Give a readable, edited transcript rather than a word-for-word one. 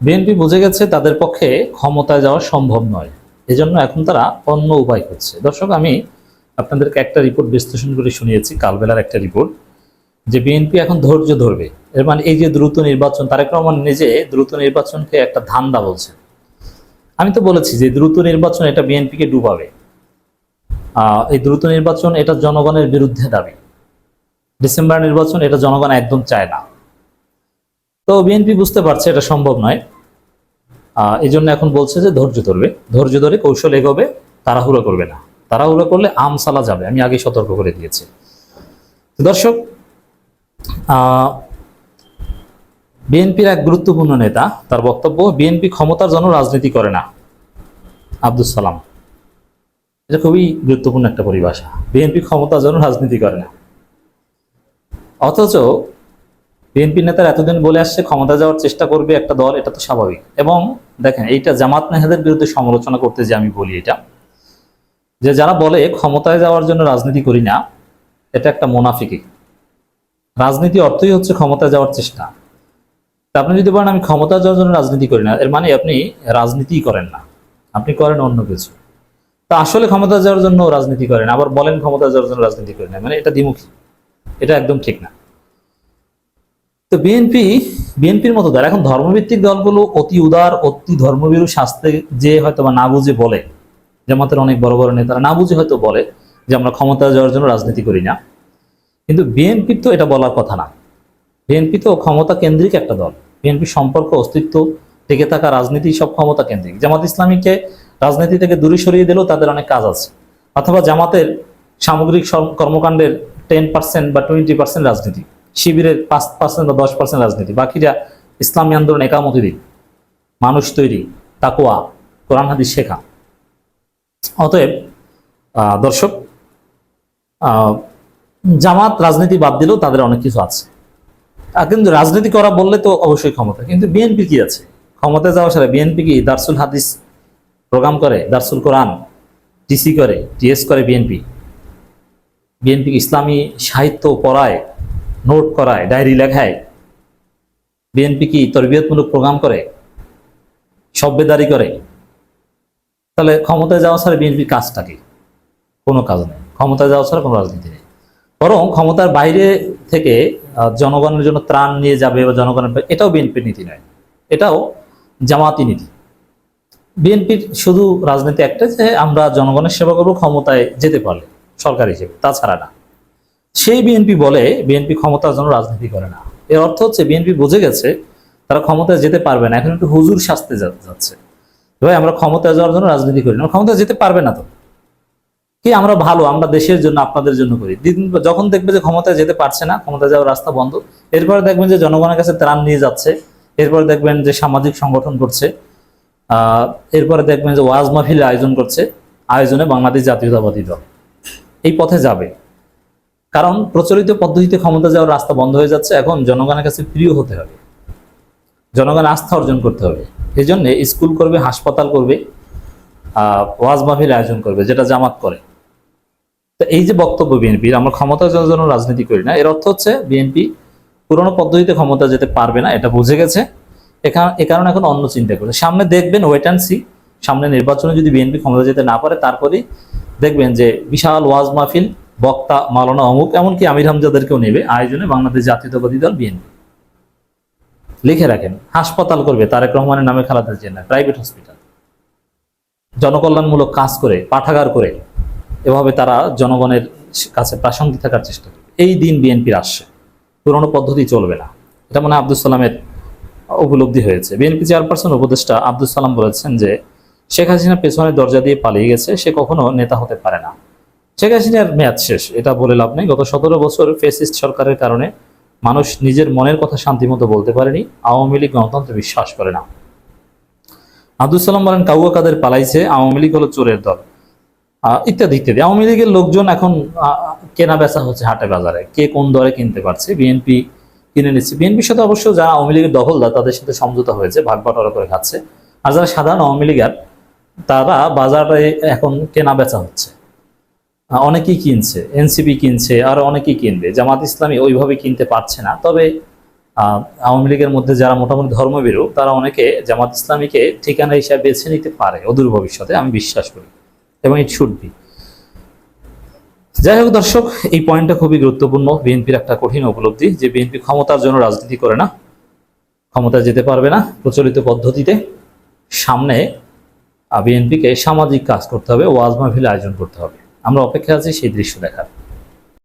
BNP বুঝে গেছে তাদের পক্ষে ক্ষমতায় যাওয়া সম্ভব নয়, এজন্য এখন তারা অন্য উপায় করছে। দর্শক, আমি আপনাদেরকে একটা রিপোর্ট বিশ্লেষণ করে শুনিয়েছি, কালবেলার একটা রিপোর্ট, যে বিএনপি এখন ধৈর্য ধরবে। এর মানে এই যে দ্রুত নির্বাচন, তারেক রহমান নিজে দ্রুত নির্বাচনকে একটা ধান্দা বলছে। আমি তো বলেছি যে দ্রুত নির্বাচন এটা বিএনপিকে ডুবাবে। এই দ্রুত নির্বাচন এটা জনগণের বিরুদ্ধে দাবি। ডিসেম্বর নির্বাচন এটা জনগণ একদম চায় না। তো বিএনপি বুঝতে পারছে এটা সম্ভব নয়, এই জন্য এখন বলছে যে ধৈর্য ধরবে, ধৈর্য ধরে কৌশল এগোবে, তাড়াহুড়ো করবে না। তাড়াহুড়ো করলে আমসালা যাবে, আমি আগে সতর্ক করে দিয়েছি। দর্শক, বিএনপির এক গুরুত্বপূর্ণ নেতা, তার বক্তব্য, বিএনপি ক্ষমতার জন্য রাজনীতি করে না। আব্দুল সালাম, এটা খুবই গুরুত্বপূর্ণ একটা পরিভাষা। বিএনপি ক্ষমতার জন্য রাজনীতি করে না, অথচ বিএনপি নেতারা এতদিন বলে আসছে ক্ষমতা যাওয়ার চেষ্টা করবে একটা দল, এটা তো স্বাভাবিক। এবং দেখেন, এইটা জামাত নেতাদের বিরুদ্ধে সমালোচনা করতে যে আমি বলি এটা, যে যারা বলে ক্ষমতায় যাওয়ার জন্য রাজনীতি করি না, এটা একটা মুনাফিকি। রাজনীতি অর্থই হচ্ছে ক্ষমতায় যাওয়ার চেষ্টা। তা আপনি যদি বলেন আমি ক্ষমতায় যাওয়ার জন্য রাজনীতি করি না, এর মানে আপনি রাজনীতিই করেন না, আপনি করেন অন্য কিছু। তা আসলে ক্ষমতা যাওয়ার জন্য রাজনীতি করেন, আবার বলেন ক্ষমতা যাওয়ার জন্য রাজনীতি করেন না, মানে এটা দ্বিমুখী, এটা একদম ঠিক না। তো বিএনপির মতো দল, এখন ধর্মভিত্তিক দলগুলো অতি উদার, অতি ধর্মভীরু শাস্তে যে হয়তো বা না বুঝে বলে, জামাতের অনেক বড় বড় নেতারা না বুঝে হয়তো বলে যে আমরা ক্ষমতা যাওয়ার জন্য রাজনীতি করি না, কিন্তু বিএনপির তো এটা বলার কথা না। বিএনপি তো ক্ষমতা কেন্দ্রিক একটা দল। বিএনপি সম্পর্ক, অস্তিত্ব, টিকে থাকা, রাজনীতি সব ক্ষমতা কেন্দ্রিক। জামাত ইসলামীকে রাজনীতি থেকে দূরে সরিয়ে দিলেও তাদের অনেক কাজ আছে, অথবা জামাতের সামগ্রিক কর্মকাণ্ডের 10% বা 20% রাজনীতি, শিবিরের 5% বা 10% রাজনীতি, বাকিটা ইসলামী আন্দোলন, একামতি দিন, মানুষ তৈরি, তাকওয়া, কোরআন হাদিস শেখা। অতএব দর্শক, জামাত রাজনীতি বাদ দিলেও তাদের অনেক কিছু আছে। কিন্তু রাজনীতি করা বললে তো অবশ্যই ক্ষমতা, কিন্তু বিএনপি কি আছে ক্ষমতায় যাওয়া সারা? বিএনপি কি দারসুল হাদিস প্রোগ্রাম করে, দারসুল কোরআন, টিসি করে, টিএস করে? বিএনপি কি ইসলামী সাহিত্য পড়ায়, নোট করায়, ডায়েরি লেখায়? বিএনপি কি তরবিয়তমূলক প্রোগ্রাম করে, সভ্যদারি করে? তাহলে ক্ষমতায় যাওয়া ছাড়া বিএনপির কাজটা কি? কোনো কাজ নেই। ক্ষমতায় যাওয়া ছাড়া কোনো রাজনীতি নেই। বরং ক্ষমতার বাইরে থেকে জনগণের জন্য ত্রাণ নিয়ে যাবে বা জনগণের, এটাও বিএনপির নীতি নয়, এটাও জামাতি নীতি। বিএনপির শুধু রাজনীতি একটা, যে আমরা জনগণের সেবা করবো ক্ষমতায় যেতে পারলে সরকার হিসেবে, তাছাড়া না। সেই বিএনপি বলে বিএনপি ক্ষমতার জন্য রাজনীতি করে না। এর অর্থ হচ্ছে বিএনপি বুঝে গেছে তারা ক্ষমতায় যেতে পারবে না, এখন একটু হুজুর শাস্তে যাচ্ছে। ভাই, আমরা ক্ষমতায় যাওয়ার জন্য রাজনীতি করি না, ক্ষমতায় যেতে পারবে না তো কি, আমরা ভালো, আমরা দেশের জন্য, আপনাদের জন্য করি। যখন দেখবে যে ক্ষমতায় যেতে পারছে না, ক্ষমতায় যাওয়ার রাস্তা বন্ধ, এরপরে দেখবেন যে জনগণের কাছে ত্রাণ নিয়ে যাচ্ছে, এরপরে দেখবেন যে সামাজিক সংগঠন করছে, এরপরে দেখবেন যে ওয়াজ মাহফিল আয়োজন করছে, আয়োজনে বাংলাদেশ জাতীয়তাবাদী দল এই পথে যাবে। কারণ প্রচলিত পদ্ধতিতে ক্ষমতা যাওয়ার রাস্তা বন্ধ হয়ে যাচ্ছে। এখন জনগণের কাছে প্রিয় হতে হবে, জনগণের আস্থা অর্জন করতে হবে। এই জন্য স্কুল করবে, হাসপাতাল করবে, ওয়াজ মাহফিল আয়োজন করবে, যেটা জামাত করে। তো এই যে বক্তব্য বিএনপির, আমরা ক্ষমতা যাওয়ার জন্য রাজনীতি করি না, এর অর্থ হচ্ছে বিএনপি পুরোনো পদ্ধতিতে ক্ষমতা যেতে পারবে না, এটা বুঝে গেছে। এ কারণে এখন অন্য চিন্তা করছে। সামনে দেখবেন, ওয়েট অ্যান্ড সি, সামনে নির্বাচনে যদি বিএনপি ক্ষমতা যেতে না পারে, তারপরেই দেখবেন যে বিশাল ওয়াজ মাহফিল, বক্তা মাওলানা অমুক, এমনকি আমির হামজাদেরকেও নেবে আয়োজনে বাংলাদেশ জাতীয়তাবাদী দল বিএনপি। লিখে রাখেন, হাসপাতাল করবে তারেক রহমানের নামে, খালেদা জিয়া, প্রাইভেট হসপিটাল, জনকল্যাণমূলক কাজ করে, পাঠাগার করে, এভাবে তারা জনগণের কাছে প্রাসঙ্গিক থাকার চেষ্টা করবে। এই দিন বিএনপির আসছে, পুরনো পদ্ধতি চলবে না। এটা মনে হয় আব্দুল সালামের উপলব্ধি হয়েছে। বিএনপি চেয়ারপারসন উপদেষ্টা আব্দুল সালাম বলেছেন যে শেখ হাসিনা পেছনের দরজা দিয়ে পালিয়ে গেছে, সে কখনো নেতা হতে পারে না। শেখ হাসিনার মেয়াদ শেষ, এটা বলে লাভ নেই। গত 17 বছর ফ্যাসিস্ট সরকারের কারণে মানুষ নিজের মনের কথা শান্তিমতো বলতে পারেনি। আওয়ামী লীগ গণতন্ত্রে বিশ্বাস করে না। আব্দুল সালাম বলেন, কাউয়া কাদের পালাইছে, আওয়ামী লীগ হলো চোরের দল, ইত্যাদি ইত্যাদি। আওয়ামী লীগের লোকজন এখন কেনা বেচা হচ্ছে হাটে বাজারে, কে কোন দরে কিনতে পারছে, বিএনপি কিনে নিচ্ছে। বিএনপির সাথে অবশ্য যারা আওয়ামী লীগের দখলদার, তাদের সাথে সমঝোতা হয়েছে, ভাগ বাটোয়ারা করে খাচ্ছে। আর যারা সাধারণ আওয়ামী লীগের, তারা বাজারে এখন কেনা বেচা হচ্ছে, অনেকেই কিনছে, এনসিপি কিনছে, আর অনেকেই কিনবে। জামাত ইসলামী ওইভাবে কিনতে পারছে না। তবে আওয়ামী লীগের মধ্যে যারা মোটামুটি ধর্মভীরু তারা অনেকে জামাত ইসলামীকে ঠিকানা হিসাবে বেছে নিতে পারে অদূর ভবিষ্যতে, আমি বিশ্বাস করি, এবং ইট শুড বি। যাই হোক দর্শক, এই পয়েন্টটা খুবই গুরুত্বপূর্ণ। বিএনপির একটা কঠিন উপলব্ধি যে বিএনপি ক্ষমতার জন্য রাজনীতি করে না, ক্ষমতায় যেতে পারবে না প্রচলিত পদ্ধতিতে। সামনে বিএনপিকে সামাজিক কাজ করতে হবে, ওয়াজ মাহফিল আয়োজন করতে হবে। আমরা অপেক্ষা আছি সেই দৃশ্য দেখার।